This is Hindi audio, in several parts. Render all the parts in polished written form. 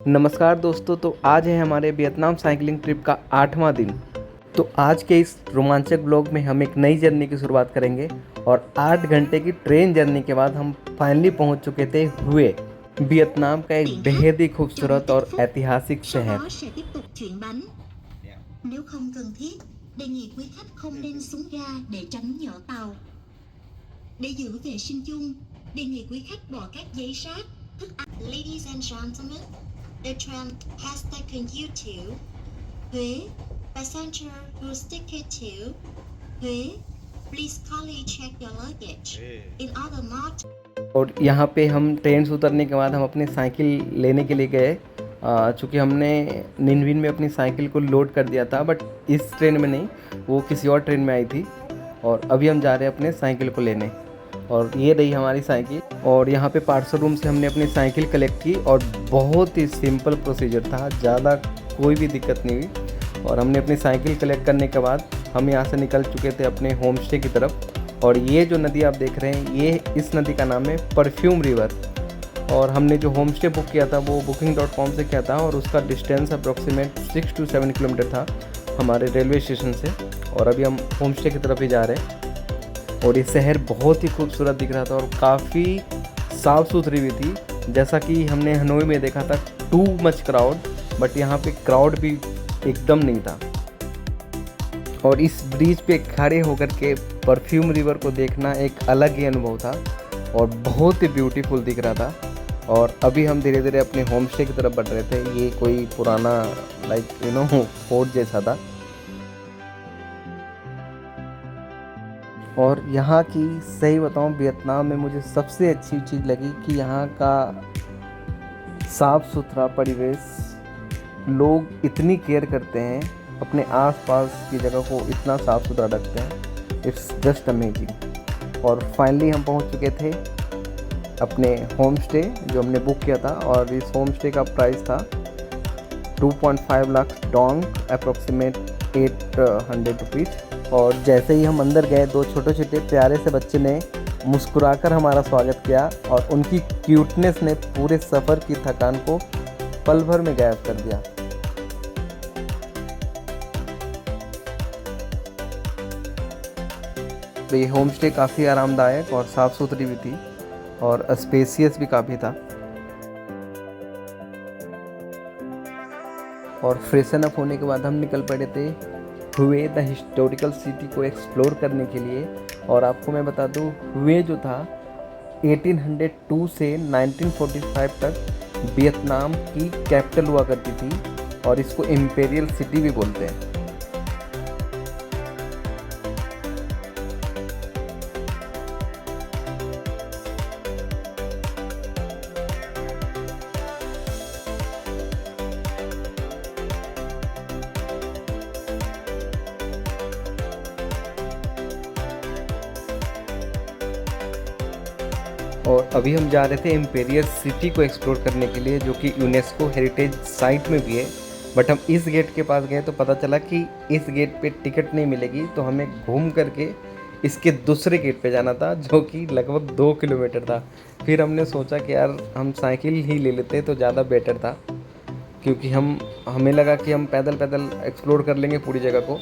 नमस्कार दोस्तों। तो आज है हमारे वियतनाम साइकिलिंग ट्रिप का 8वां दिन। तो आज के इस रोमांचक ब्लॉग में हम एक नई जर्नी की शुरुआत करेंगे और 8 घंटे की ट्रेन जर्नी के बाद हम फाइनली पहुंच चुके थे हुए, वियतनाम का एक बेहद ही खूबसूरत और ऐतिहासिक Sau शहर। đó sẽ tiếp tục chuyển bánh. Nếu không cần thiết, đề nghị quý khách không nên xuống ga để tránh nhỡ tàu. Để giữ vệ sinh chung, đề nghị quý khách bỏ các giấy sát, thức ăn. Ladies and gentlemen, the train has taken you to Huế. Passenger whose ticket to Huế, please kindly check your luggage. In other mode. और यहाँ पे हम ट्रेन से उतरने के बाद हम अपनी साइकिल लेने के लिए गए। चूँकि हमने निन्विन में अपनी साइकिल को लोड कर दिया था, बट इस ट्रेन में नहीं, वो किसी और ट्रेन में आई थी। और अभी हम जा रहे हैं अपने साइकिल को लेने, और ये रही हमारी साइकिल। और यहाँ पे पार्सल रूम से हमने अपनी साइकिल कलेक्ट की और बहुत ही सिंपल प्रोसीजर था, ज़्यादा कोई भी दिक्कत नहीं हुई। और हमने अपनी साइकिल कलेक्ट करने के बाद हम यहाँ से निकल चुके थे अपने होम स्टे की तरफ। और ये जो नदी आप देख रहे हैं, ये इस नदी का नाम है परफ्यूम रिवर। और हमने जो होम स्टे बुक किया था वो booking.com से किया था, और उसका डिस्टेंस अप्रोक्सीमेट 6 to 7 किलोमीटर था हमारे रेलवे स्टेशन से। और अभी हम होम स्टे की तरफ ही जा रहे हैं। और ये शहर बहुत ही खूबसूरत दिख रहा था और काफ़ी साफ़ सुथरी भी थी। जैसा कि हमने हनोई में देखा था, टू मच क्राउड, बट यहाँ पे क्राउड भी एकदम नहीं था। और इस ब्रिज पे खड़े होकर के परफ्यूम रिवर को देखना एक अलग ही अनुभव था और बहुत ही ब्यूटीफुल दिख रहा था। और अभी हम धीरे धीरे अपने होम स्टे की तरफ बढ़ रहे थे। ये कोई पुराना फोर्ट जैसा था। और यहाँ की सही बताऊँ, वियतनाम में मुझे सबसे अच्छी चीज़ लगी कि यहाँ का साफ़ सुथरा परिवेश, लोग इतनी केयर करते हैं, अपने आसपास की जगह को इतना साफ़ सुथरा रखते हैं। It's just amazing. और फाइनली हम पहुँच चुके थे अपने होम स्टे जो हमने बुक किया था। और इस होम स्टे का प्राइस था 2.5 लाख डोंग, अप्रोक्सीमेट 800 रुपीज़। और जैसे ही हम अंदर गए, दो छोटे छोटे प्यारे से बच्चे ने मुस्कुराकर हमारा स्वागत किया और उनकी क्यूटनेस ने पूरे सफ़र की थकान को पल भर में गायब कर दिया। तो ये होम स्टे काफ़ी आरामदायक और साफ़ सुथरी भी थी और स्पेसियस भी काफ़ी था। और फ्रेशन अप होने के बाद हम निकल पड़े थे हुए द हिस्टोरिकल सिटी को एक्सप्लोर करने के लिए। और आपको मैं बता दूं, हुए जो था 1802 से 1945 तक वियतनाम की कैपिटल हुआ करती थी और इसको इम्पेरियल सिटी भी बोलते हैं। और अभी हम जा रहे थे इम्पेरियल सिटी को एक्सप्लोर करने के लिए, जो कि यूनेस्को हेरिटेज साइट में भी है। बट हम इस गेट के पास गए तो पता चला कि इस गेट पे टिकट नहीं मिलेगी, तो हमें घूम करके इसके दूसरे गेट पे जाना था, जो कि लगभग 2 किलोमीटर था। फिर हमने सोचा कि यार हम साइकिल ही ले लेते तो ज़्यादा बेटर था, क्योंकि हमें लगा कि हम पैदल पैदल एक्सप्लोर कर लेंगे पूरी जगह को।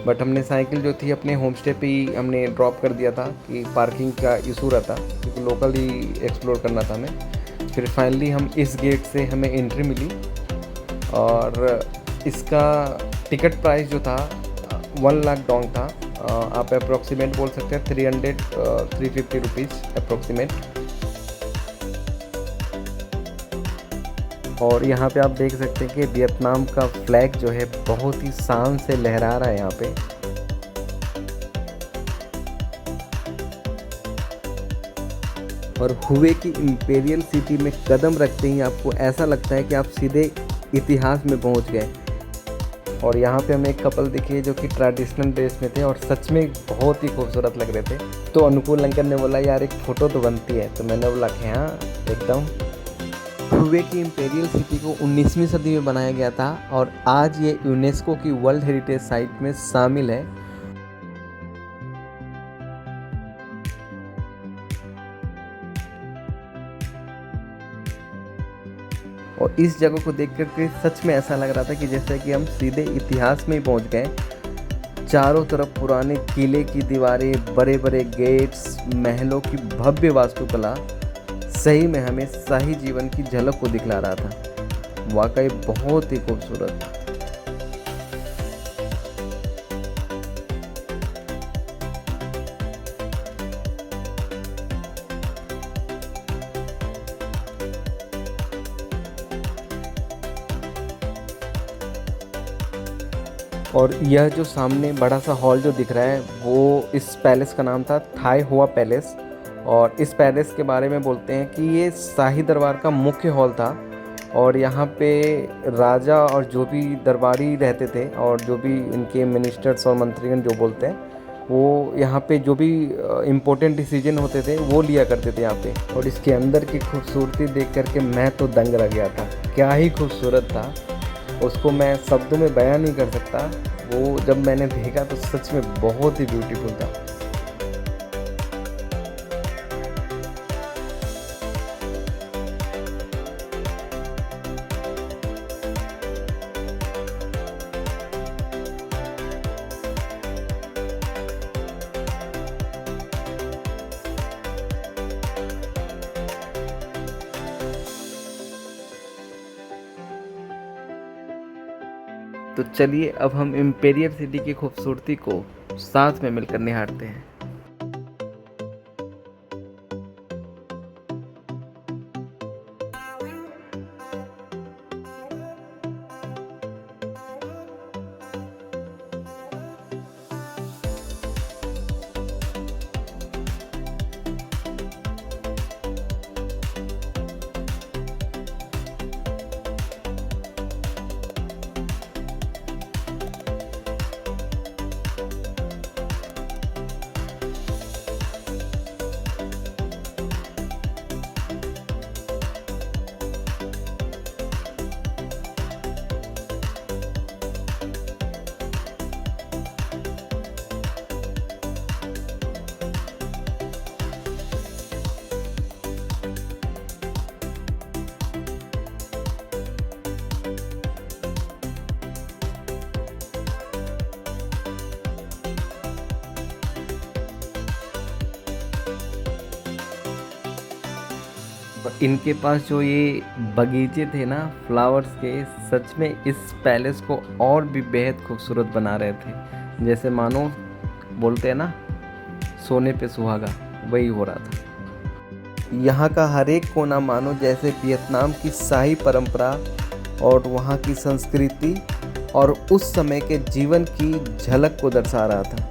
बट हमने साइकिल जो थी अपने होम स्टे पे ही हमने ड्रॉप कर दिया था कि पार्किंग का इशू रहता, क्योंकि लोकल ही एक्सप्लोर करना था हमें। फिर फाइनली हम इस गेट से हमें एंट्री मिली और इसका टिकट प्राइस जो था 1 लाख डोंग था। आप अप्रोक्सीमेट बोल सकते हैं 350 रुपीज़ अप्रोक्सीमेट। और यहाँ पे आप देख सकते हैं कि वियतनाम का फ्लैग जो है बहुत ही शान से लहरा रहा है यहाँ पे। और हुए की इम्पेरियल सिटी में कदम रखते ही आपको ऐसा लगता है कि आप सीधे इतिहास में पहुँच गए। और यहाँ पे हमें एक कपल दिखे जो कि ट्रेडिशनल ड्रेस में थे और सच में बहुत ही खूबसूरत लग रहे थे। तो अनुकूल अंकल ने बोला यार एक फ़ोटो तो बनती है, तो मैंने बोला कि हाँ एकदम। हुए की इम्पेरियल सिटी को 19वीं सदी में बनाया गया था और आज ये यूनेस्को की वर्ल्ड हेरिटेज साइट में शामिल है। और इस जगह को देख कर के सच में ऐसा लग रहा था कि जैसे कि हम सीधे इतिहास में ही पहुंच गए। चारों तरफ पुराने किले की दीवारें, बड़े बड़े गेट्स, महलों की भव्य वास्तुकला सही में हमें शाही जीवन की झलक को दिखला रहा था। वाकई बहुत ही खूबसूरत था। और यह जो सामने बड़ा सा हॉल जो दिख रहा है वो इस पैलेस का नाम था थाई हुआ पैलेस। और इस पैलेस के बारे में बोलते हैं कि ये शाही दरबार का मुख्य हॉल था और यहाँ पे राजा और जो भी दरबारी रहते थे और जो भी इनके मिनिस्टर्स और मंत्रीगण जो बोलते हैं वो यहाँ पे जो भी इम्पोर्टेंट डिसीजन होते थे वो लिया करते थे यहाँ पे। और इसके अंदर की खूबसूरती देख करके मैं तो दंग रह गया था। क्या ही खूबसूरत था, उसको मैं शब्दों में बयां नहीं कर सकता। वो जब मैंने देखा तो सच में बहुत ही ब्यूटीफुल था। तो चलिए अब हम इम्पेरियल सिटी की खूबसूरती को साथ में मिलकर निहारते हैं। और इनके पास जो ये बगीचे थे ना फ्लावर्स के, सच में इस पैलेस को और भी बेहद खूबसूरत बना रहे थे। जैसे मानो बोलते हैं ना सोने पे सुहागा, वही हो रहा था। यहाँ का हर एक कोना मानो जैसे वियतनाम की शाही परंपरा और वहाँ की संस्कृति और उस समय के जीवन की झलक को दर्शा रहा था।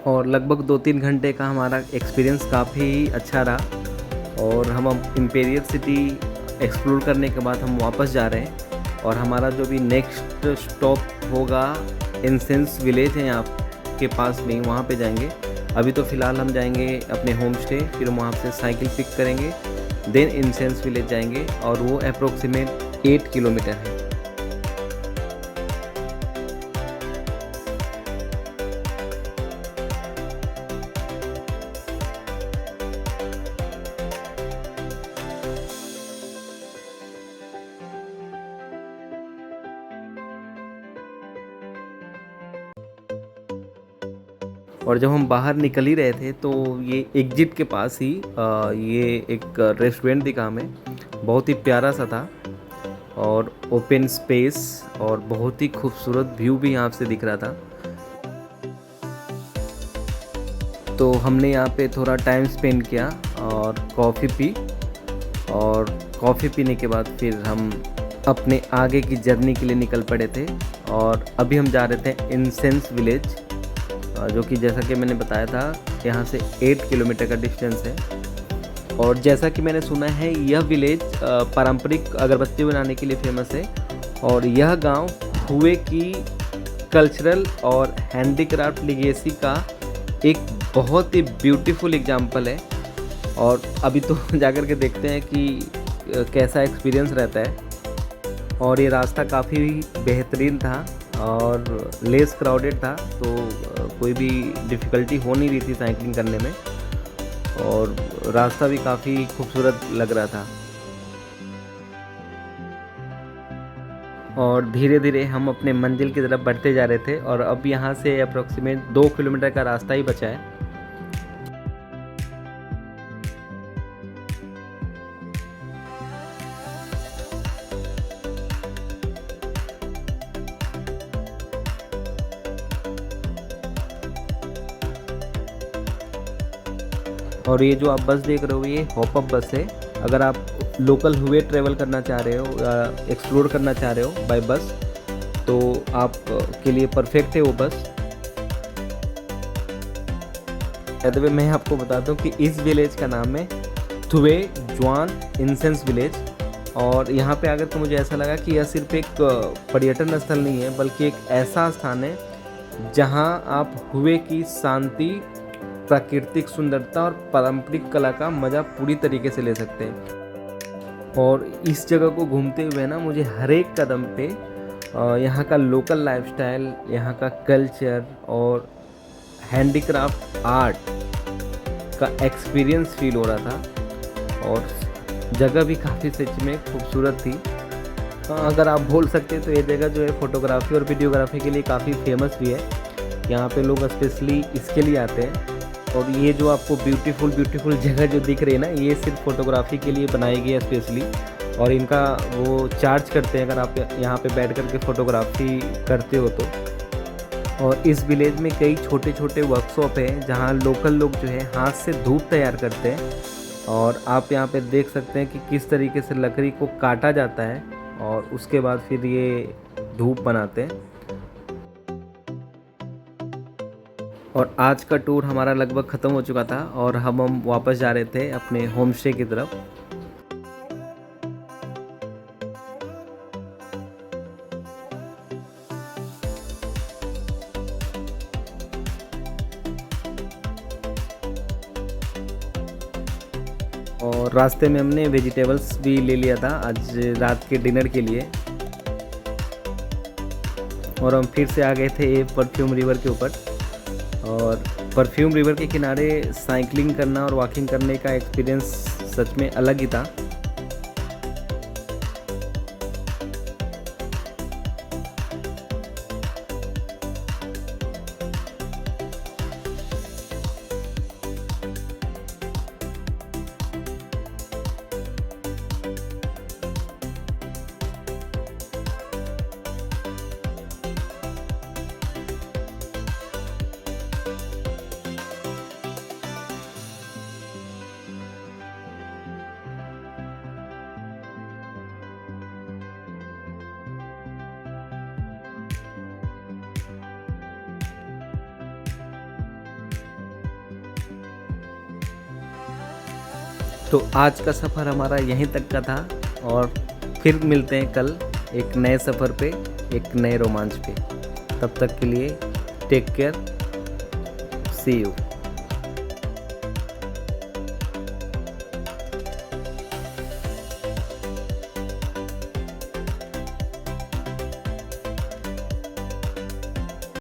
और लगभग 2-3 घंटे का हमारा एक्सपीरियंस काफ़ी अच्छा रहा। और हम अब इम्पेरियल सिटी एक्सप्लोर करने के बाद हम वापस जा रहे हैं और हमारा जो भी नेक्स्ट स्टॉप होगा इंसेंस विलेज है यहाँ के पास में, वहाँ पे जाएंगे। अभी तो फ़िलहाल हम जाएंगे अपने होम स्टे, फिर वहाँ से साइकिल पिक करेंगे, देन इंसेंस विलेज जाएंगे और वो अप्रोक्सीमेट 8 किलोमीटर है। और जब हम बाहर निकल ही रहे थे तो ये एग्जिट के पास ही ये एक रेस्टोरेंट दिखा हमें, बहुत ही प्यारा सा था और ओपन स्पेस और बहुत ही खूबसूरत व्यू भी यहाँ से दिख रहा था। तो हमने यहाँ पे थोड़ा टाइम स्पेंड किया और कॉफ़ी पी और कॉफ़ी पीने के बाद फिर हम अपने आगे की जर्नी के लिए निकल पड़े थे और अभी हम जा रहे थे इंसेंस विलेज, जो कि जैसा कि मैंने बताया था यहाँ से 8 किलोमीटर का डिस्टेंस है। और जैसा कि मैंने सुना है यह विलेज पारंपरिक अगरबत्ती बनाने के लिए फेमस है और यह गांव हुए की कल्चरल और हैंडीक्राफ्ट लिगेसी का एक बहुत ही ब्यूटीफुल एग्जाम्पल है। और अभी तो जाकर के देखते हैं कि कैसा एक्सपीरियंस रहता है। और ये रास्ता काफ़ी बेहतरीन था और लेस क्राउडेड था, तो कोई भी डिफ़िकल्टी हो नहीं रही थी साइकिलिंग करने में और रास्ता भी काफ़ी खूबसूरत लग रहा था। और धीरे धीरे हम अपने मंजिल की तरफ बढ़ते जा रहे थे और अब यहाँ से अप्रॉक्सीमेट 2 किलोमीटर का रास्ता ही बचा है। और ये जो आप बस देख रहे हो ये हॉप अप बस है। अगर आप लोकल हुए ट्रैवल करना चाह रहे हो या एक्सप्लोर करना चाह रहे हो बाय बस, तो आप के लिए परफेक्ट है वो बस। वे मैं आपको बताता हूँ कि इस विलेज का नाम है थुवे जुआन इंसेंस विलेज। और यहाँ पे आकर के मुझे ऐसा लगा कि यह सिर्फ एक पर्यटन स्थल नहीं है, बल्कि एक ऐसा स्थान है जहाँ आप हुए की शांति, प्राकृतिक सुंदरता और पारंपरिक कला का मज़ा पूरी तरीके से ले सकते हैं। और इस जगह को घूमते हुए ना मुझे हर एक कदम पे यहाँ का लोकल लाइफस्टाइल, यहाँ का कल्चर और हैंडीक्राफ्ट आर्ट का एक्सपीरियंस फील हो रहा था। और जगह भी काफ़ी सच में खूबसूरत थी। अगर आप बोल सकते हैं तो ये जगह जो है फ़ोटोग्राफी और वीडियोग्राफी के लिए काफ़ी फेमस भी है। यहाँ पे लोग स्पेशली इसके लिए आते हैं। और ये जो आपको ब्यूटीफुल जगह जो दिख रही है ना, ये सिर्फ फ़ोटोग्राफी के लिए बनाई गई है स्पेशली। और इनका वो चार्ज करते हैं अगर आप यहाँ पे बैठ कर के फ़ोटोग्राफी करते हो तो। और इस विलेज में कई छोटे छोटे वर्कशॉप हैं जहाँ लोकल लोग जो है हाथ से धूप तैयार करते हैं। और आप यहाँ पे देख सकते हैं कि किस तरीके से लकड़ी को काटा जाता है और उसके बाद फिर ये धूप बनाते हैं। और आज का टूर हमारा लगभग ख़त्म हो चुका था और हम वापस जा रहे थे अपने होम स्टे की तरफ। और रास्ते में हमने वेजिटेबल्स भी ले लिया था आज रात के डिनर के लिए। और हम फिर से आ गए थे परफ्यूम रिवर के ऊपर। और परफ्यूम रिवर के किनारे साइकिलिंग करना और वॉकिंग करने का एक्सपीरियंस सच में अलग ही था। तो आज का सफ़र हमारा यहीं तक का था और फिर मिलते हैं कल एक नए सफ़र पे, एक नए रोमांच पे। तब तक के लिए टेक केयर, सी यू।